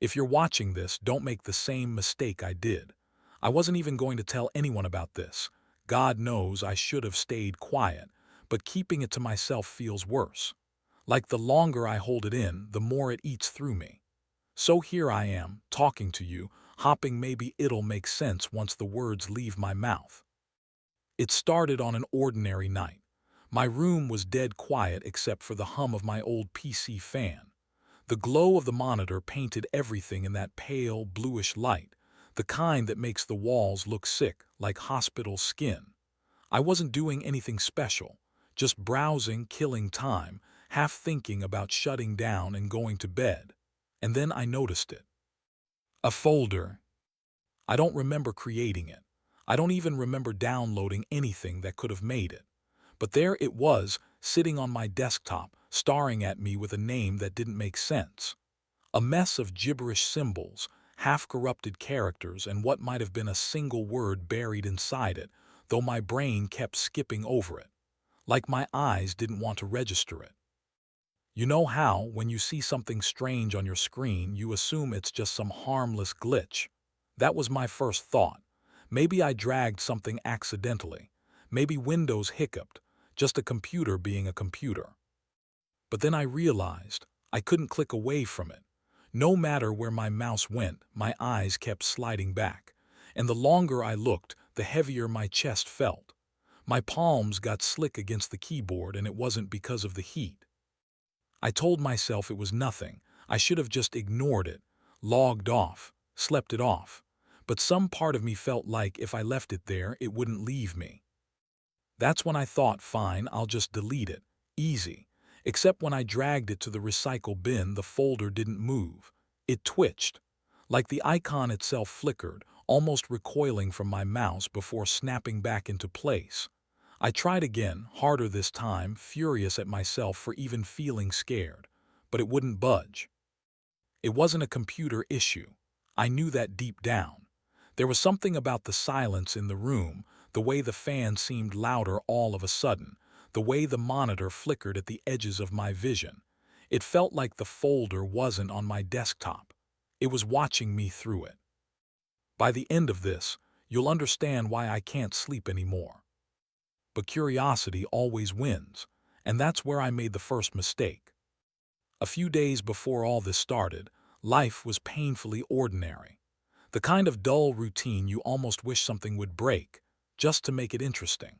If you're watching this, don't make the same mistake I did. I wasn't even going to tell anyone about this. God knows I should have stayed quiet, but keeping it to myself feels worse. Like the longer I hold it in, the more it eats through me. So here I am, talking to you, hoping maybe it'll make sense once the words leave my mouth. It started on an ordinary night. My room was dead quiet except for the hum of my old PC fan. The glow of the monitor painted everything in that pale, bluish light, the kind that makes the walls look sick, like hospital skin. I wasn't doing anything special, just browsing, killing time, half thinking about shutting down and going to bed. And then I noticed it. A folder. I don't remember creating it. I don't even remember downloading anything that could have made it. But there it was, sitting on my desktop, staring at me with a name that didn't make sense. A mess of gibberish symbols, half-corrupted characters, and what might have been a single word buried inside it, though my brain kept skipping over it. Like my eyes didn't want to register it. You know how, when you see something strange on your screen, you assume it's just some harmless glitch? That was my first thought. Maybe I dragged something accidentally. Maybe Windows hiccuped, just a computer being a computer. But then I realized I couldn't click away from it. No matter where my mouse went, my eyes kept sliding back. And the longer I looked, the heavier my chest felt. My palms got slick against the keyboard, and it wasn't because of the heat. I told myself it was nothing. I should have just ignored it, logged off, slept it off. But some part of me felt like if I left it there, it wouldn't leave me. That's when I thought, fine, I'll just delete it. Easy. Except when I dragged it to the recycle bin, the folder didn't move. It twitched. Like the icon itself flickered, almost recoiling from my mouse before snapping back into place. I tried again, harder this time, furious at myself for even feeling scared. But it wouldn't budge. It wasn't a computer issue. I knew that deep down. There was something about the silence in the room, the way the fan seemed louder all of a sudden, the way the monitor flickered at the edges of my vision. It felt like the folder wasn't on my desktop. It was watching me through it. By the end of this, you'll understand why I can't sleep anymore. But curiosity always wins, and that's where I made the first mistake. A few days before all this started, life was painfully ordinary. The kind of dull routine you almost wish something would break, just to make it interesting.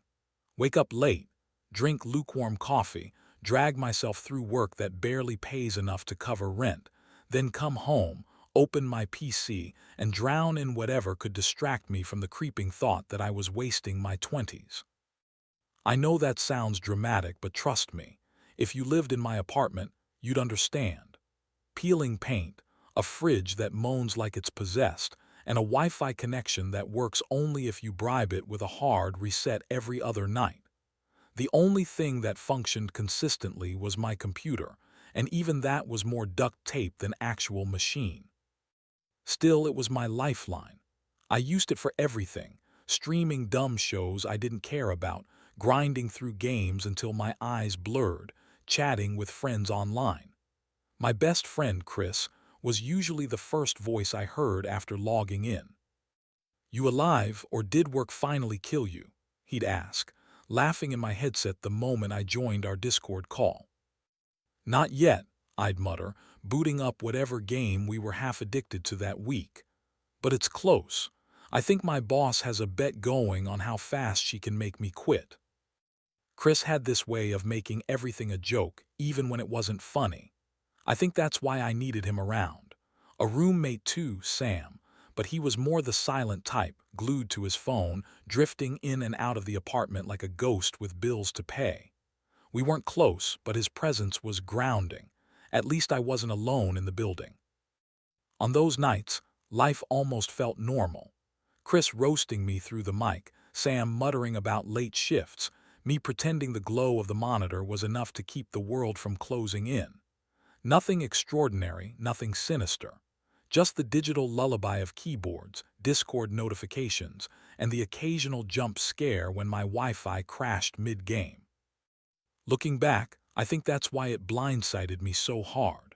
Wake up late, drink lukewarm coffee, drag myself through work that barely pays enough to cover rent, then come home, open my PC, and drown in whatever could distract me from the creeping thought that I was wasting my 20s. I know that sounds dramatic, but trust me, if you lived in my apartment, you'd understand. Peeling paint, a fridge that moans like it's possessed, and a Wi-Fi connection that works only if you bribe it with a hard reset every other night. The only thing that functioned consistently was my computer, and even that was more duct tape than actual machine. Still, it was my lifeline. I used it for everything, streaming dumb shows I didn't care about, grinding through games until my eyes blurred, chatting with friends online. My best friend, Chris, was usually the first voice I heard after logging in. "You alive, or did work finally kill you?" he'd ask, laughing in my headset the moment I joined our Discord call. "Not yet," I'd mutter, booting up whatever game we were half addicted to that week. "But it's close. I think my boss has a bet going on how fast she can make me quit." Chris had this way of making everything a joke, even when it wasn't funny. I think that's why I needed him around. A roommate too, Sam, but he was more the silent type, glued to his phone, drifting in and out of the apartment like a ghost with bills to pay. We weren't close, but his presence was grounding. At least I wasn't alone in the building. On those nights, life almost felt normal. Chris roasting me through the mic, Sam muttering about late shifts, me pretending the glow of the monitor was enough to keep the world from closing in. Nothing extraordinary, nothing sinister. Just the digital lullaby of keyboards, Discord notifications, and the occasional jump scare when my Wi-Fi crashed mid-game. Looking back, I think that's why it blindsided me so hard.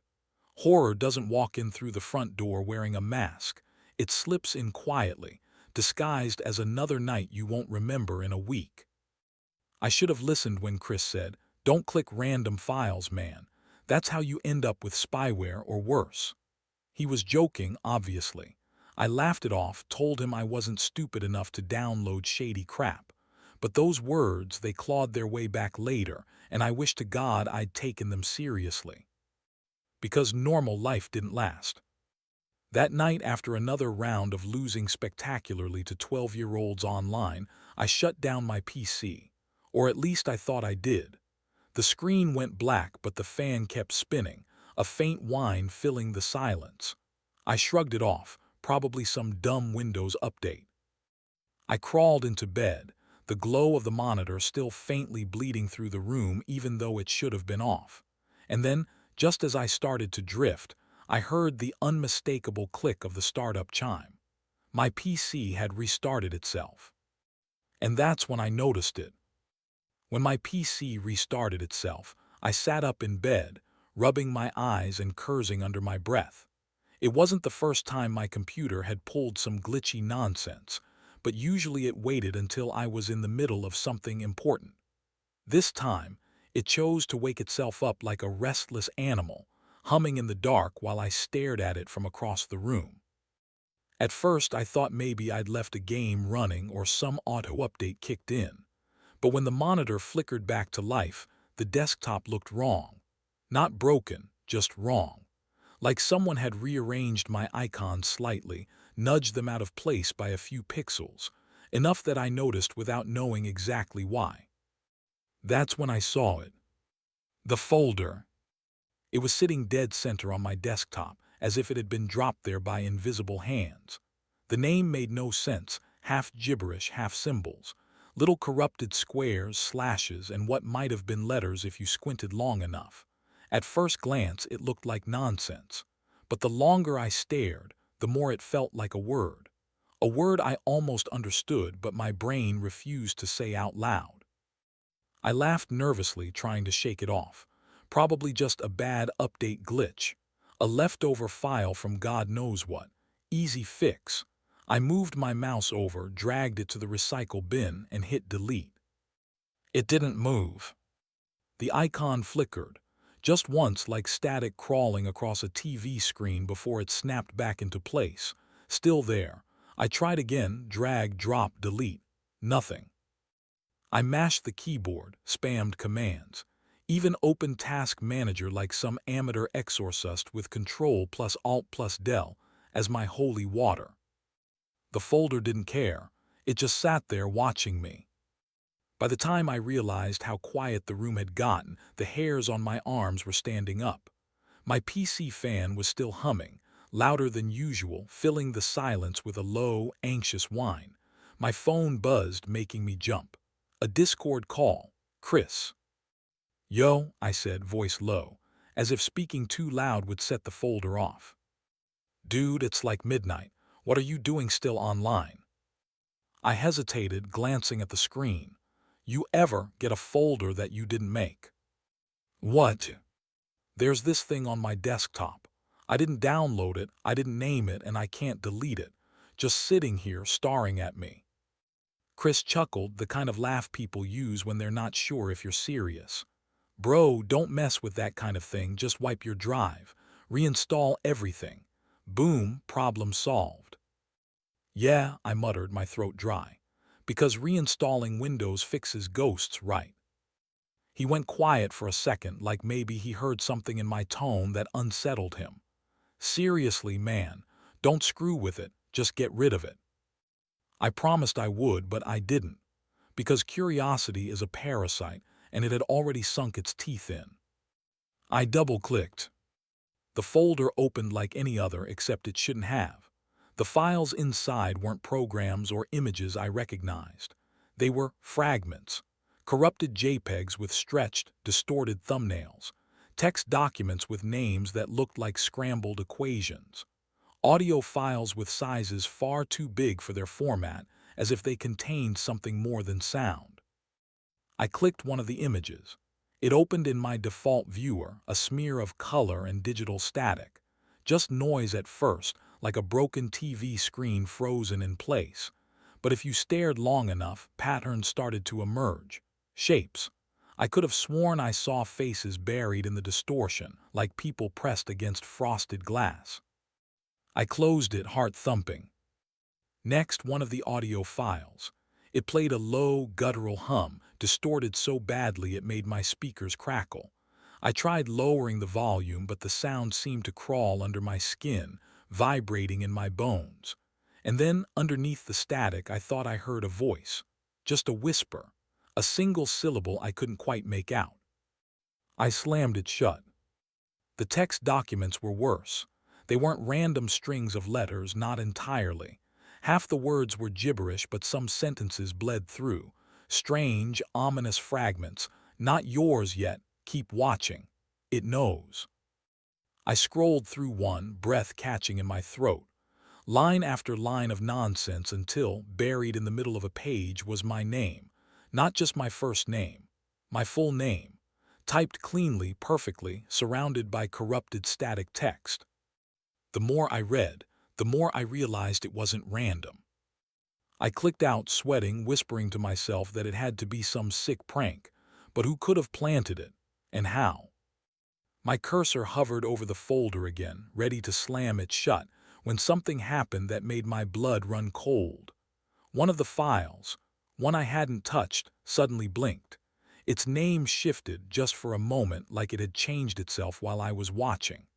Horror doesn't walk in through the front door wearing a mask. It slips in quietly, disguised as another night you won't remember in a week. I should have listened when Chris said, "Don't click random files, man. That's how you end up with spyware or worse." He was joking, obviously. I laughed it off, told him I wasn't stupid enough to download shady crap. But those words, they clawed their way back later, and I wish to God I'd taken them seriously. Because normal life didn't last. That night, after another round of losing spectacularly to 12-year-olds online, I shut down my PC. Or at least I thought I did. The screen went black, but the fan kept spinning, a faint whine filling the silence. I shrugged it off, probably some dumb Windows update. I crawled into bed, the glow of the monitor still faintly bleeding through the room even though it should have been off. And then, just as I started to drift, I heard the unmistakable click of the startup chime. My PC had restarted itself. And that's when I noticed it. When my PC restarted itself, I sat up in bed, rubbing my eyes and cursing under my breath. It wasn't the first time my computer had pulled some glitchy nonsense, but usually it waited until I was in the middle of something important. This time, it chose to wake itself up like a restless animal, humming in the dark while I stared at it from across the room. At first, I thought maybe I'd left a game running or some auto-update kicked in. But when the monitor flickered back to life, the desktop looked wrong. Not broken, just wrong. Like someone had rearranged my icons slightly, nudged them out of place by a few pixels, enough that I noticed without knowing exactly why. That's when I saw it. The folder. It was sitting dead center on my desktop, as if it had been dropped there by invisible hands. The name made no sense, half gibberish, half symbols. Little corrupted squares, slashes, and what might have been letters if you squinted long enough. At first glance, it looked like nonsense. But the longer I stared, the more it felt like a word. A word I almost understood, but my brain refused to say out loud. I laughed nervously, trying to shake it off. Probably just a bad update glitch. A leftover file from God knows what. Easy fix. I moved my mouse over, dragged it to the recycle bin, and hit delete. It didn't move. The icon flickered, just once like static crawling across a TV screen before it snapped back into place. Still there. I tried again, drag, drop, delete. Nothing. I mashed the keyboard, spammed commands. Even opened Task Manager like some amateur exorcist with Control plus Alt plus Del as my holy water. The folder didn't care. It just sat there watching me. By the time I realized how quiet the room had gotten, the hairs on my arms were standing up. My PC fan was still humming, louder than usual, filling the silence with a low, anxious whine. My phone buzzed, making me jump. A Discord call. Chris. "Yo," I said, voice low, as if speaking too loud would set the folder off. "Dude, it's like midnight. What are you doing still online?" I hesitated, glancing at the screen. "You ever get a folder that you didn't make?" "What?" "There's this thing on my desktop. I didn't download it, I didn't name it, and I can't delete it. Just sitting here, staring at me." Chris chuckled, the kind of laugh people use when they're not sure if you're serious. "Bro, don't mess with that kind of thing, just wipe your drive. Reinstall everything. Boom, problem solved." "Yeah," I muttered, my throat dry. "Because reinstalling Windows fixes ghosts, right?" He went quiet for a second, like maybe he heard something in my tone that unsettled him. "Seriously, man, don't screw with it, just get rid of it." I promised I would, but I didn't. Because curiosity is a parasite, and it had already sunk its teeth in. I double-clicked. The folder opened like any other, except it shouldn't have. The files inside weren't programs or images I recognized. They were fragments, corrupted JPEGs with stretched, distorted thumbnails, text documents with names that looked like scrambled equations, audio files with sizes far too big for their format, as if they contained something more than sound. I clicked one of the images. It opened in my default viewer, a smear of color and digital static. Just noise at first, like a broken TV screen frozen in place. But if you stared long enough, patterns started to emerge. Shapes. I could have sworn I saw faces buried in the distortion, like people pressed against frosted glass. I closed it, heart thumping. Next, one of the audio files. It played a low, guttural hum, distorted so badly it made my speakers crackle. I tried lowering the volume, but the sound seemed to crawl under my skin, vibrating in my bones. And then, underneath the static, I thought I heard a voice. Just a whisper. A single syllable I couldn't quite make out. I slammed it shut. The text documents were worse. They weren't random strings of letters, not entirely. Half the words were gibberish, but some sentences bled through. Strange, ominous fragments. Not yours yet. Keep watching. It knows. I scrolled through one, breath catching in my throat. Line after line of nonsense until, buried in the middle of a page, was my name. Not just my first name. My full name. Typed cleanly, perfectly, surrounded by corrupted static text. The more I read, the more I realized it wasn't random. I clicked out, sweating, whispering to myself that it had to be some sick prank. But who could have planted it? And how? My cursor hovered over the folder again, ready to slam it shut, when something happened that made my blood run cold. One of the files, one I hadn't touched, suddenly blinked. Its name shifted just for a moment, like it had changed itself while I was watching.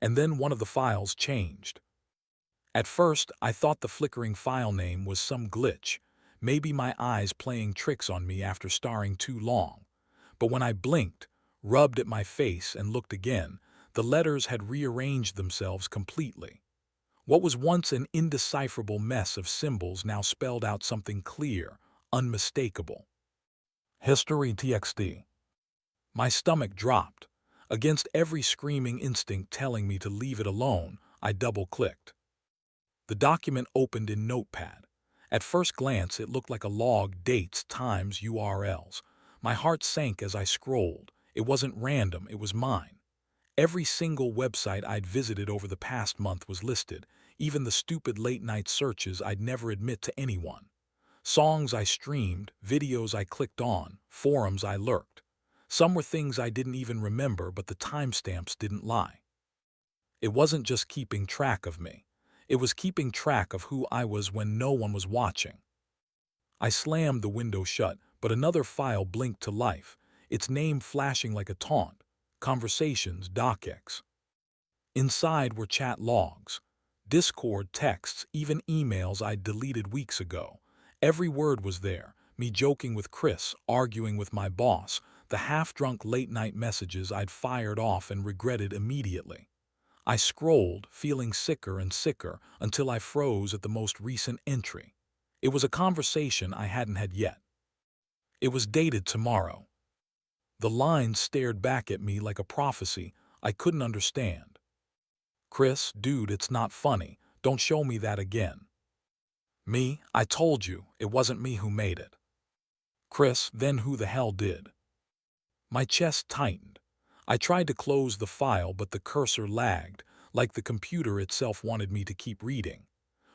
And then one of the files changed. At first, I thought the flickering file name was some glitch, maybe my eyes playing tricks on me after staring too long. But when I blinked, rubbed at my face, and looked again, the letters had rearranged themselves completely. What was once an indecipherable mess of symbols now spelled out something clear, unmistakable. History TXT. My stomach dropped. Against every screaming instinct telling me to leave it alone, I double-clicked. The document opened in Notepad. At first glance, it looked like a log, dates, times, URLs. My heart sank as I scrolled. It wasn't random, it was mine. Every single website I'd visited over the past month was listed, even the stupid late-night searches I'd never admit to anyone. Songs I streamed, videos I clicked on, forums I lurked. Some were things I didn't even remember, but the timestamps didn't lie. It wasn't just keeping track of me. It was keeping track of who I was when no one was watching. I slammed the window shut, but another file blinked to life, its name flashing like a taunt. Conversations, docx. Inside were chat logs, Discord texts, even emails I'd deleted weeks ago. Every word was there, me joking with Chris, arguing with my boss, the half-drunk late-night messages I'd fired off and regretted immediately. I scrolled, feeling sicker and sicker, until I froze at the most recent entry. It was a conversation I hadn't had yet. It was dated tomorrow. The lines stared back at me like a prophecy I couldn't understand. Chris, dude, it's not funny. Don't show me that again. Me, I told you, it wasn't me who made it. Chris, then who the hell did? My chest tightened. I tried to close the file, but the cursor lagged, like the computer itself wanted me to keep reading.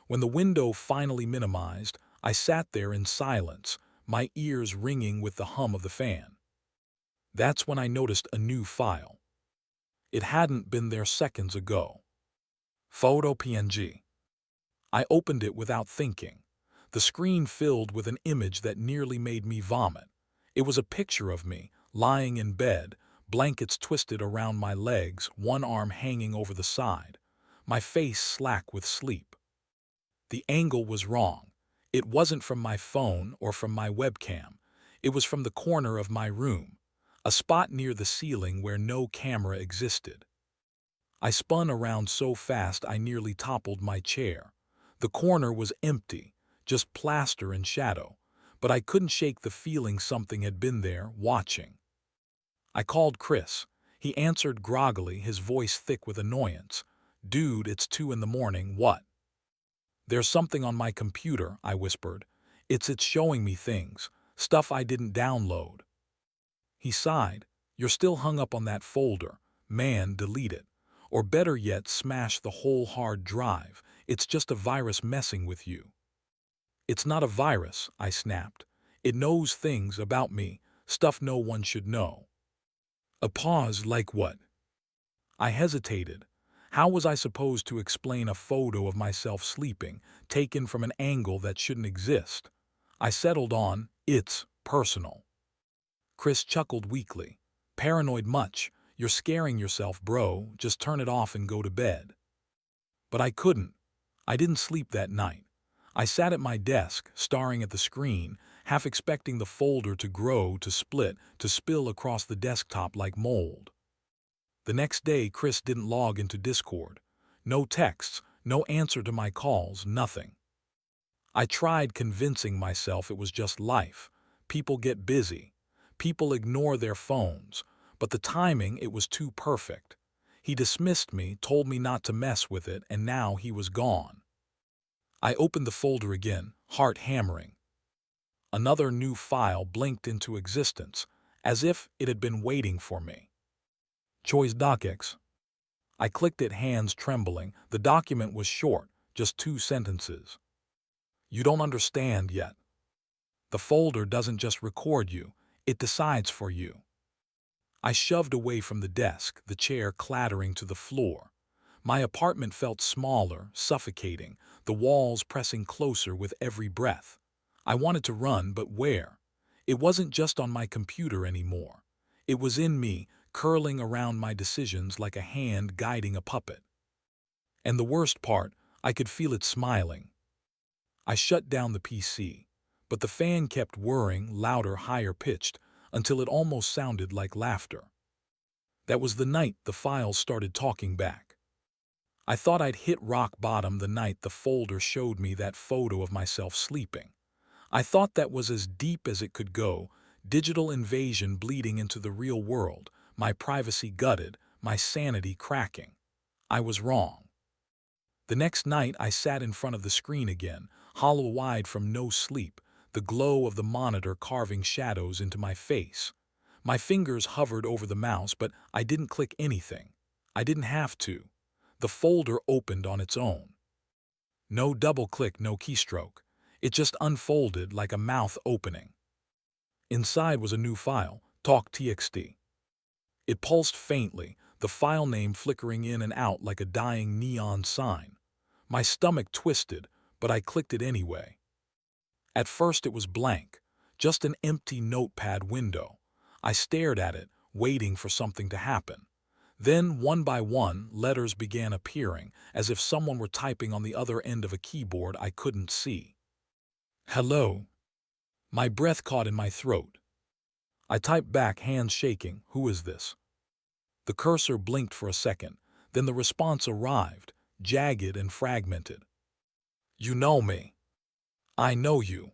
When the window finally minimized, I sat there in silence, my ears ringing with the hum of the fan. That's when I noticed a new file. It hadn't been there seconds ago. Photo PNG. I opened it without thinking. The screen filled with an image that nearly made me vomit. It was a picture of me, lying in bed, blankets twisted around my legs, one arm hanging over the side, my face slack with sleep. The angle was wrong. It wasn't from my phone or from my webcam. It was from the corner of my room, a spot near the ceiling where no camera existed. I spun around so fast I nearly toppled my chair. The corner was empty, just plaster and shadow, but I couldn't shake the feeling something had been there, watching. I called Chris. He answered groggily, his voice thick with annoyance. Dude, it's 2 in the morning, what? There's something on my computer, I whispered. It's showing me things, stuff I didn't download. He sighed. You're still hung up on that folder. Man, delete it. Or better yet, smash the whole hard drive. It's just a virus messing with you. It's not a virus, I snapped. It knows things about me, stuff no one should know. A pause, like what? I hesitated. How was I supposed to explain a photo of myself sleeping, taken from an angle that shouldn't exist? I settled on, it's personal. Chris chuckled weakly. Paranoid much. You're scaring yourself, bro. Just turn it off and go to bed. But I couldn't. I didn't sleep that night. I sat at my desk, staring at the screen, half expecting the folder to grow, to split, to spill across the desktop like mold. The next day, Chris didn't log into Discord. No texts, no answer to my calls, nothing. I tried convincing myself it was just life. People get busy. People ignore their phones. But the timing, it was too perfect. He dismissed me, told me not to mess with it, and now he was gone. I opened the folder again, heart hammering. Another new file blinked into existence, as if it had been waiting for me. Choice docx. I clicked it, hands trembling. The document was short, just 2 sentences. You don't understand yet. The folder doesn't just record you, it decides for you. I shoved away from the desk, the chair clattering to the floor. My apartment felt smaller, suffocating, the walls pressing closer with every breath. I wanted to run, but where? It wasn't just on my computer anymore. It was in me, curling around my decisions like a hand guiding a puppet. And the worst part, I could feel it smiling. I shut down the PC, but the fan kept whirring, louder, higher pitched, until it almost sounded like laughter. That was the night the files started talking back. I thought I'd hit rock bottom the night the folder showed me that photo of myself sleeping. I thought that was as deep as it could go, digital invasion bleeding into the real world, my privacy gutted, my sanity cracking. I was wrong. The next night I sat in front of the screen again, hollow-eyed from no sleep, the glow of the monitor carving shadows into my face. My fingers hovered over the mouse, but I didn't click anything. I didn't have to. The folder opened on its own. No double-click, no keystroke. It just unfolded like a mouth opening. Inside was a new file, talk.txt. It pulsed faintly, the file name flickering in and out like a dying neon sign. My stomach twisted, but I clicked it anyway. At first it was blank, just an empty notepad window. I stared at it, waiting for something to happen. Then, one by one, letters began appearing, as if someone were typing on the other end of a keyboard I couldn't see. Hello. My breath caught in my throat. I typed back, hands shaking, who is this? The cursor blinked for a second, then the response arrived, jagged and fragmented. You know me. I know you.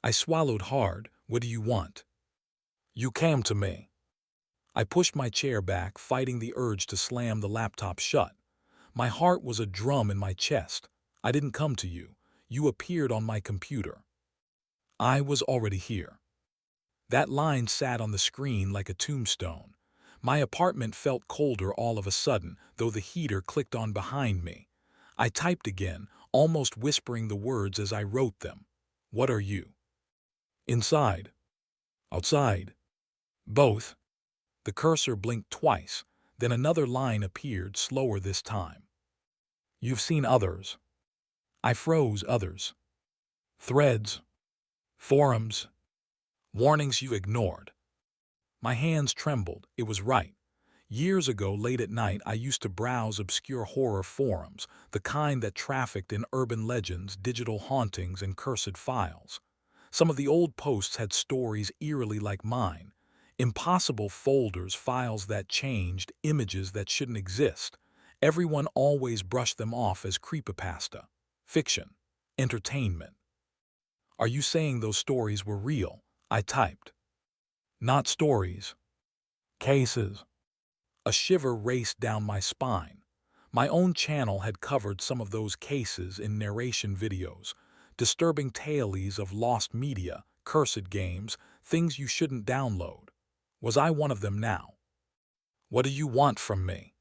I swallowed hard. What do you want? You came to me. I pushed my chair back, fighting the urge to slam the laptop shut. My heart was a drum in my chest. I didn't come to you. You appeared on my computer. I was already here. That line sat on the screen like a tombstone. My apartment felt colder all of a sudden, though the heater clicked on behind me. I typed again, almost whispering the words as I wrote them. What are you? Inside. Outside. Both. The cursor blinked twice, then another line appeared, slower this time. You've seen others. I froze. Others. Threads. Forums. Warnings you ignored. My hands trembled. It was right. Years ago, late at night, I used to browse obscure horror forums, the kind that trafficked in urban legends, digital hauntings, and cursed files. Some of the old posts had stories eerily like mine. Impossible folders, files that changed, images that shouldn't exist. Everyone always brushed them off as creepypasta, fiction, entertainment. Are you saying those stories were real? I typed. Not stories. Cases. A shiver raced down my spine. My own channel had covered some of those cases in narration videos, disturbing tales of lost media, cursed games, things you shouldn't download. Was I one of them now? What do you want from me?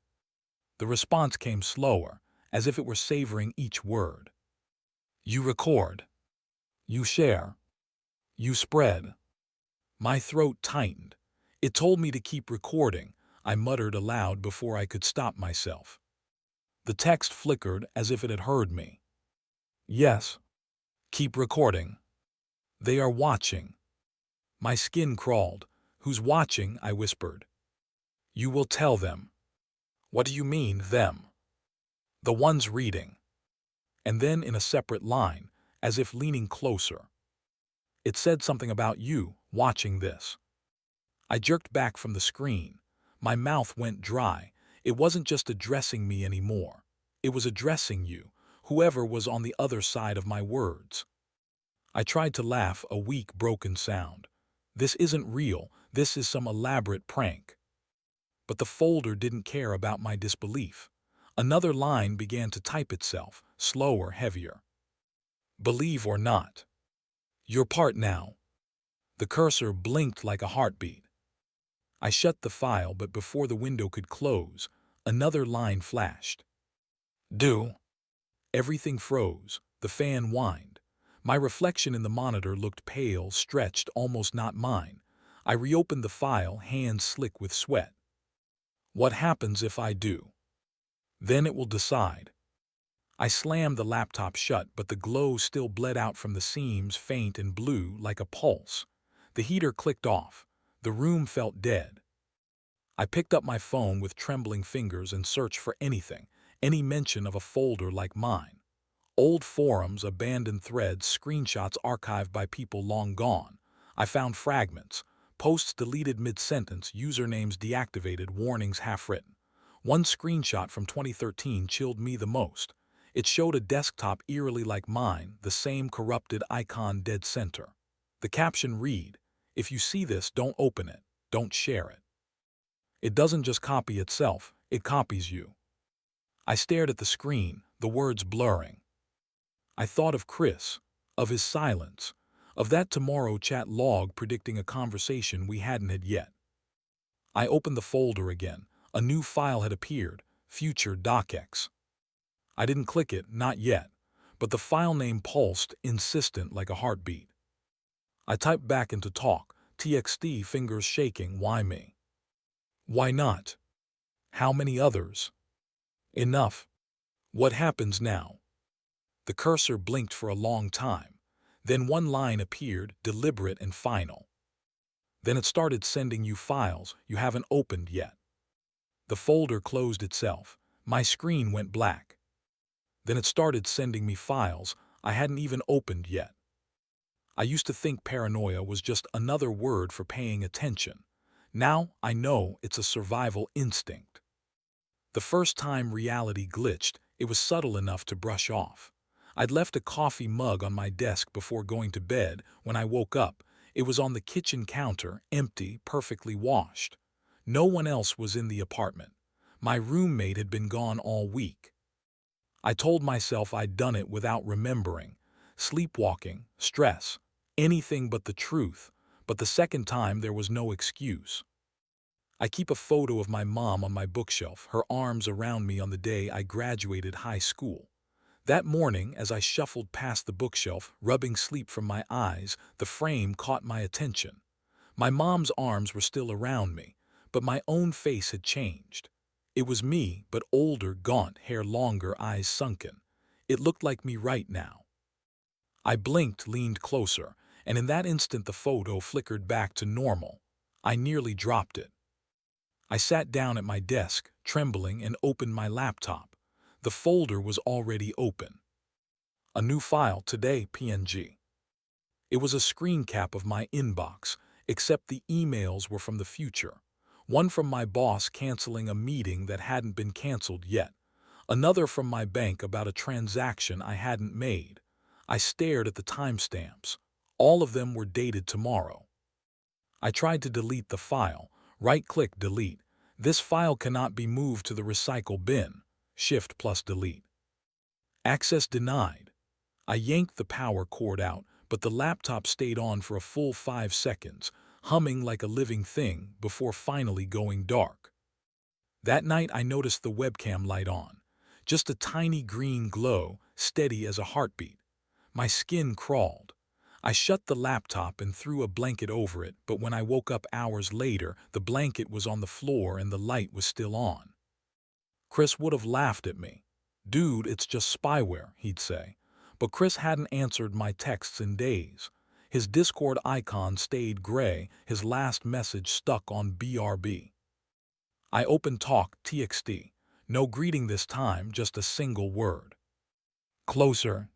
The response came slower, as if it were savoring each word. You record. You share. You spread. My throat tightened. It told me to keep recording, I muttered aloud before I could stop myself. The text flickered as if it had heard me. Yes. Keep recording. They are watching. My skin crawled. Who's watching? I whispered. You will tell them. What do you mean, them? The ones reading. And then in a separate line, as if leaning closer. It said something about you watching this. I jerked back from the screen. My mouth went dry. It wasn't just addressing me anymore. It was addressing you, whoever was on the other side of my words. I tried to laugh, a weak, broken sound. This isn't real. This is some elaborate prank. But the folder didn't care about my disbelief. Another line began to type itself, slower, heavier. Believe or not. Your part now. The cursor blinked like a heartbeat. I shut the file, but before the window could close, another line flashed. Do. Everything froze. The fan whined. My reflection in the monitor looked pale, stretched, almost not mine. I reopened the file, hands slick with sweat. What happens if I do? Then it will decide. I slammed the laptop shut, but the glow still bled out from the seams, faint and blue like a pulse. The heater clicked off. The room felt dead. I picked up my phone with trembling fingers and searched for anything, any mention of a folder like mine. Old forums, abandoned threads, screenshots archived by people long gone. I found fragments, posts deleted mid-sentence, usernames deactivated, warnings half-written. One screenshot from 2013 chilled me the most. It showed a desktop eerily like mine, the same corrupted icon dead center. The caption read, "If you see this, don't open it, don't share it." It doesn't just copy itself, it copies you. I stared at the screen, the words blurring. I thought of Chris, of his silence, of that tomorrow chat log predicting a conversation we hadn't had yet. I opened the folder again. A new file had appeared, Future DocX. I didn't click it, not yet, but the file name pulsed, insistent like a heartbeat. I typed back into talk, TXT, fingers shaking. Why me? Why not? How many others? Enough. What happens now? The cursor blinked for a long time. Then one line appeared, deliberate and final. Then it started sending you files you haven't opened yet. The folder closed itself. My screen went black. Then it started sending me files I hadn't even opened yet. I used to think paranoia was just another word for paying attention. Now I know it's a survival instinct. The first time reality glitched, it was subtle enough to brush off. I'd left a coffee mug on my desk before going to bed. When I woke up, it was on the kitchen counter, empty, perfectly washed. No one else was in the apartment. My roommate had been gone all week. I told myself I'd done it without remembering. Sleepwalking, stress, anything but the truth. But the second time there was no excuse. I keep a photo of my mom on my bookshelf, her arms around me on the day I graduated high school. That morning, as I shuffled past the bookshelf, rubbing sleep from my eyes, the frame caught my attention. My mom's arms were still around me, but my own face had changed. It was me, but older, gaunt, hair longer, eyes sunken. It looked like me right now. I blinked, leaned closer, and in that instant the photo flickered back to normal. I nearly dropped it. I sat down at my desk, trembling, and opened my laptop. The folder was already open. A new file, today, PNG. It was a screen cap of my inbox, except the emails were from the future. One from my boss canceling a meeting that hadn't been canceled yet. Another from my bank about a transaction I hadn't made. I stared at the timestamps. All of them were dated tomorrow. I tried to delete the file. Right-click, delete. This file cannot be moved to the recycle bin. Shift plus delete. Access denied. I yanked the power cord out, but the laptop stayed on for a full 5 seconds, humming like a living thing before finally going dark. That night I noticed the webcam light on. Just a tiny green glow, steady as a heartbeat. My skin crawled. I shut the laptop and threw a blanket over it, but when I woke up hours later, the blanket was on the floor and the light was still on. Chris would have laughed at me. "Dude, it's just spyware," he'd say. But Chris hadn't answered my texts in days. His Discord icon stayed gray, his last message stuck on BRB. I opened Talk TXT. No greeting this time, just a single word. "Closer."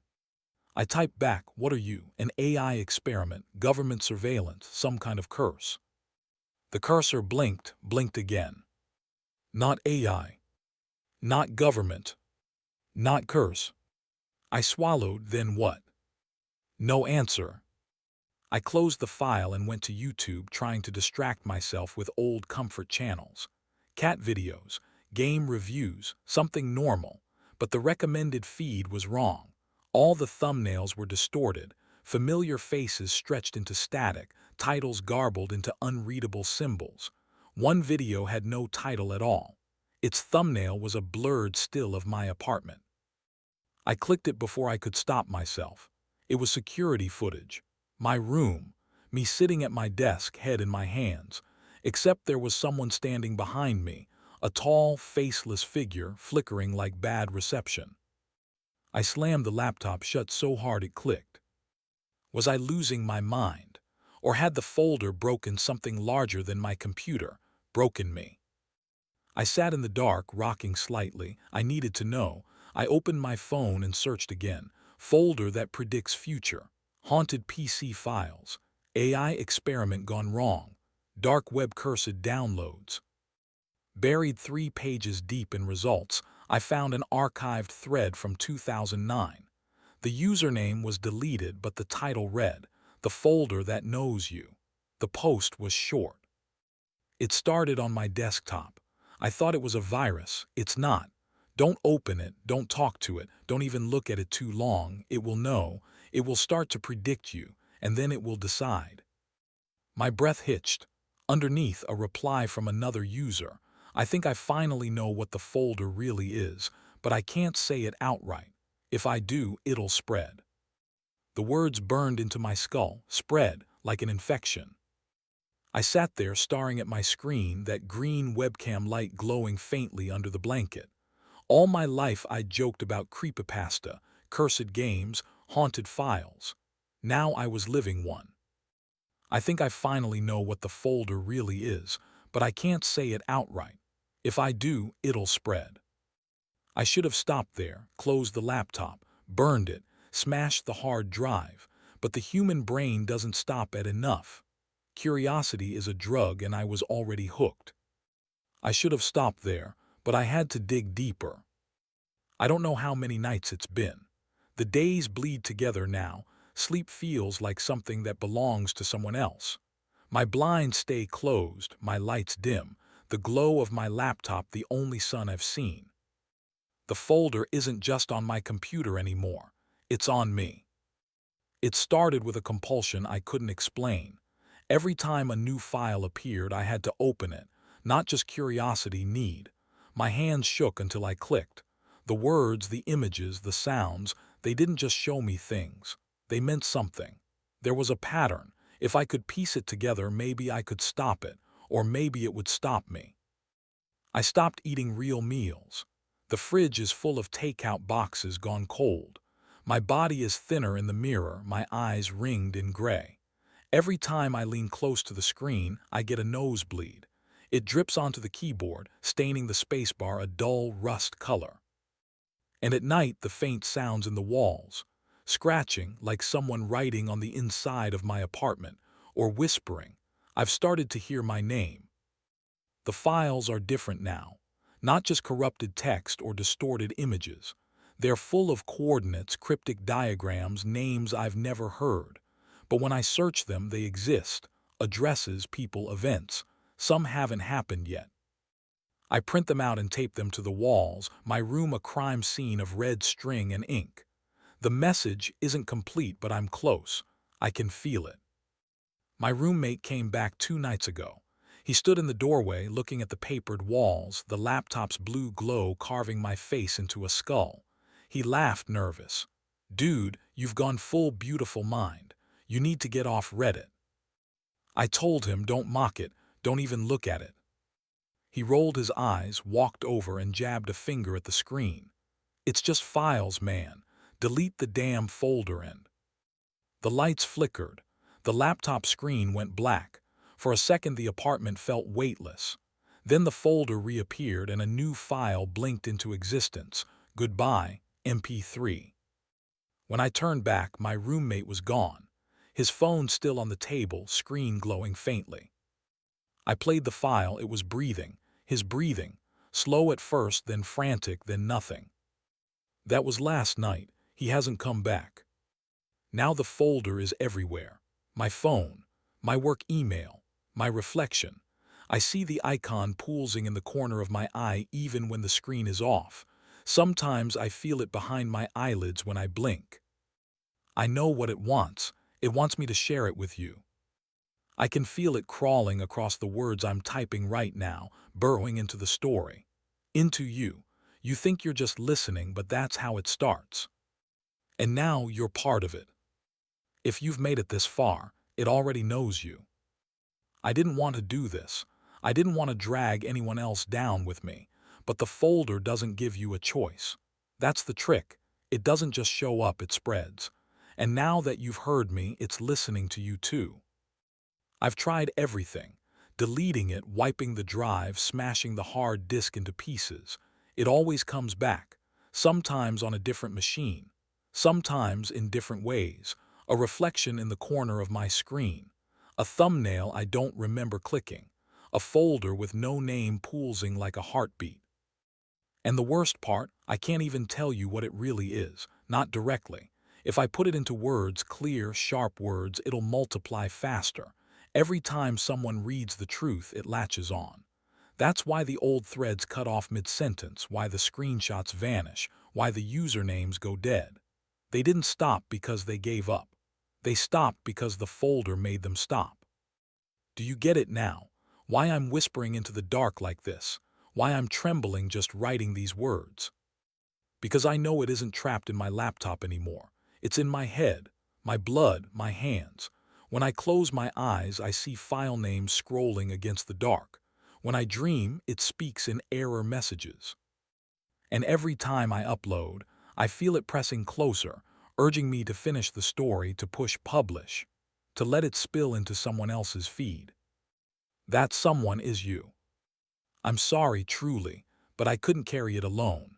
I typed back, "What are you? An AI experiment, government surveillance, some kind of curse?" The cursor blinked again. "Not AI. Not government. Not curse." I swallowed, then what? No answer. I closed the file and went to YouTube, trying to distract myself with old comfort channels. Cat videos, game reviews, something normal. But the recommended feed was wrong. All the thumbnails were distorted, familiar faces stretched into static, titles garbled into unreadable symbols. One video had no title at all. Its thumbnail was a blurred still of my apartment. I clicked it before I could stop myself. It was security footage. My room, me sitting at my desk, head in my hands, except there was someone standing behind me, a tall, faceless figure flickering like bad reception. I slammed the laptop shut so hard it clicked. Was I losing my mind? Or had the folder broken something larger than my computer, broken me? I sat in the dark, rocking slightly. I needed to know. I opened my phone and searched again. Folder that predicts future. Haunted PC files. AI experiment gone wrong. Dark web cursed downloads. Buried 3 pages deep in results, I found an archived thread from 2009. The username was deleted, but the title read, "The folder that knows you." The post was short. It started on my desktop. I thought it was a virus. It's not. Don't open it, don't talk to it, don't even look at it too long. It will know. It will start to predict you, and then it will decide. My breath hitched. Underneath, a reply from another user. "I think I finally know what the folder really is, but I can't say it outright. If I do, it'll spread." The words burned into my skull, spread like an infection. I sat there staring at my screen, that green webcam light glowing faintly under the blanket. All my life I'd joked about creepypasta, cursed games, haunted files. Now I was living one. "I think I finally know what the folder really is, but I can't say it outright. If I do, it'll spread." I should have stopped there, closed the laptop, burned it, smashed the hard drive, but the human brain doesn't stop at enough. Curiosity is a drug, and I was already hooked. I should have stopped there, but I had to dig deeper. I don't know how many nights it's been. The days bleed together now. Sleep feels like something that belongs to someone else. My blinds stay closed, my lights dim, the glow of my laptop the only sun I've seen. The folder isn't just on my computer anymore. It's on me. It started with a compulsion I couldn't explain. Every time a new file appeared, I had to open it, not just curiosity, need. My hands shook until I clicked. The words, the images, the sounds, they didn't just show me things. They meant something. There was a pattern. If I could piece it together, maybe I could stop it, or maybe it would stop me. I stopped eating real meals. The fridge is full of takeout boxes gone cold. My body is thinner in the mirror, my eyes ringed in gray. Every time I lean close to the screen, I get a nosebleed. It drips onto the keyboard, staining the spacebar a dull rust color. And at night, the faint sounds in the walls, scratching like someone writing on the inside of my apartment, or whispering. I've started to hear my name. The files are different now, not just corrupted text or distorted images. They're full of coordinates, cryptic diagrams, names I've never heard. But when I search them, they exist. Addresses, people, events. Some haven't happened yet. I print them out and tape them to the walls, my room a crime scene of red string and ink. The message isn't complete, but I'm close. I can feel it. My roommate came back 2 nights ago. He stood in the doorway looking at the papered walls, the laptop's blue glow carving my face into a skull. He laughed nervous. "Dude, you've gone full beautiful mind. You need to get off Reddit." I told him, "Don't mock it, don't even look at it." He rolled his eyes, walked over and jabbed a finger at the screen. "It's just files, man. Delete the damn folder and—" The lights flickered. The laptop screen went black. For a second the apartment felt weightless. Then the folder reappeared and a new file blinked into existence. "Goodbye, MP3. When I turned back, my roommate was gone. His phone still on the table, screen glowing faintly. I played the file. It was breathing. His breathing. Slow at first, then frantic, then nothing. That was last night. He hasn't come back. Now the folder is everywhere. My phone, my work email, my reflection. I see the icon pulsing in the corner of my eye even when the screen is off. Sometimes I feel it behind my eyelids when I blink. I know what it wants. It wants me to share it with you. I can feel it crawling across the words I'm typing right now, burrowing into the story. Into you. You think you're just listening, but that's how it starts. And now you're part of it. If you've made it this far, it already knows you. I didn't want to do this. I didn't want to drag anyone else down with me, but the folder doesn't give you a choice. That's the trick. It doesn't just show up, it spreads. And now that you've heard me, it's listening to you too. I've tried everything. Deleting it, wiping the drive, smashing the hard disk into pieces. It always comes back. Sometimes on a different machine. Sometimes in different ways. A reflection in the corner of my screen. A thumbnail I don't remember clicking. A folder with no name pulsing like a heartbeat. And the worst part, I can't even tell you what it really is, not directly. If I put it into words, clear, sharp words, it'll multiply faster. Every time someone reads the truth, it latches on. That's why the old threads cut off mid-sentence, why the screenshots vanish, why the usernames go dead. They didn't stop because they gave up. They stopped because the folder made them stop. Do you get it now? Why I'm whispering into the dark like this? Why I'm trembling just writing these words? Because I know it isn't trapped in my laptop anymore. It's in my head, my blood, my hands. When I close my eyes, I see file names scrolling against the dark. When I dream, it speaks in error messages. And every time I upload, I feel it pressing closer, urging me to finish the story, to push publish, to let it spill into someone else's feed. That someone is you. I'm sorry, truly, but I couldn't carry it alone.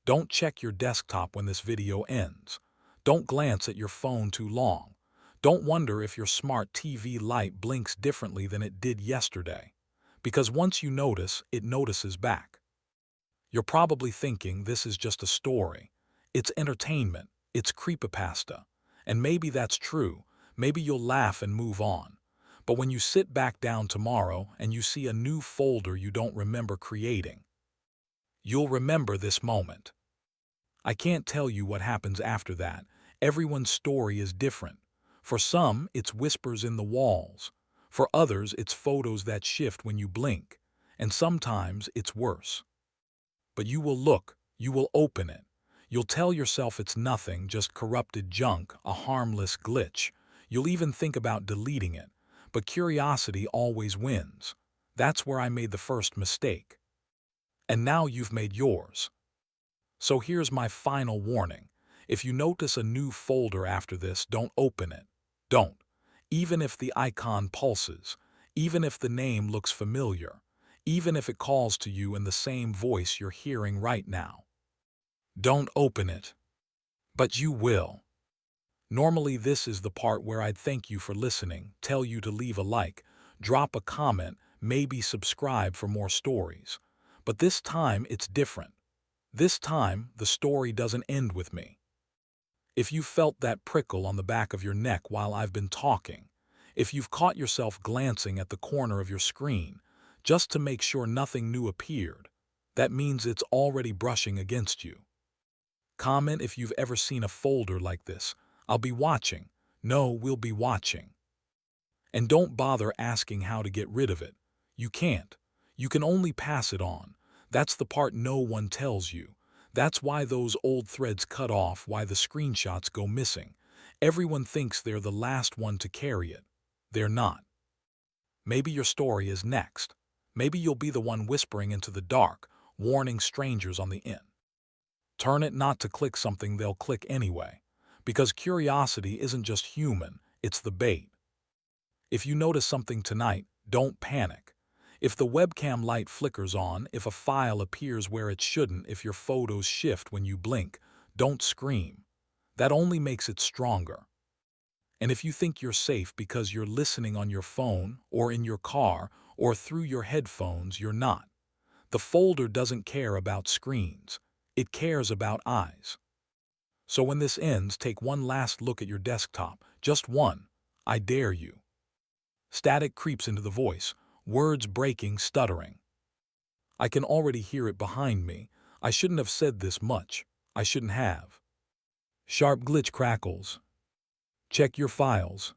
Don't check your desktop when this video ends. Don't glance at your phone too long. Don't wonder if your smart TV light blinks differently than it did yesterday. Because once you notice, it notices back. You're probably thinking this is just a story. It's entertainment. It's creepypasta. And maybe that's true. Maybe you'll laugh and move on. But when you sit back down tomorrow and you see a new folder you don't remember creating, you'll remember this moment. I can't tell you what happens after that. Everyone's story is different. For some, it's whispers in the walls. For others, it's photos that shift when you blink. And sometimes it's worse. But you will look, you will open it. You'll tell yourself it's nothing, just corrupted junk, a harmless glitch. You'll even think about deleting it. But curiosity always wins. That's where I made the first mistake. And now you've made yours. So here's my final warning. If you notice a new folder after this, don't open it. Don't. Even if the icon pulses. Even if the name looks familiar. Even if it calls to you in the same voice you're hearing right now. Don't open it. But you will. Normally this is the part where I'd thank you for listening, tell you to leave a like, drop a comment, maybe subscribe for more stories. But this time it's different. This time the story doesn't end with me. If you felt that prickle on the back of your neck while I've been talking, if you've caught yourself glancing at the corner of your screen just to make sure nothing new appeared, that means it's already brushing against you. Comment if you've ever seen a folder like this. I'll be watching. No, we'll be watching. And don't bother asking how to get rid of it. You can't. You can only pass it on. That's the part no one tells you. That's why those old threads cut off, why the screenshots go missing. Everyone thinks they're the last one to carry it. They're not. Maybe your story is next. Maybe you'll be the one whispering into the dark, warning strangers on the in. Turn it not to click something they'll click anyway. Because curiosity isn't just human, it's the bait. If you notice something tonight, don't panic. If the webcam light flickers on, if a file appears where it shouldn't, if your photos shift when you blink, don't scream. That only makes it stronger. And if you think you're safe because you're listening on your phone, or in your car, or through your headphones, you're not. The folder doesn't care about screens. It cares about eyes. So when this ends, take one last look at your desktop. Just one. I dare you. Static creeps into the voice, words breaking, stuttering. I can already hear it behind me. I shouldn't have said this much. I shouldn't have. Sharp glitch crackles. Check your files.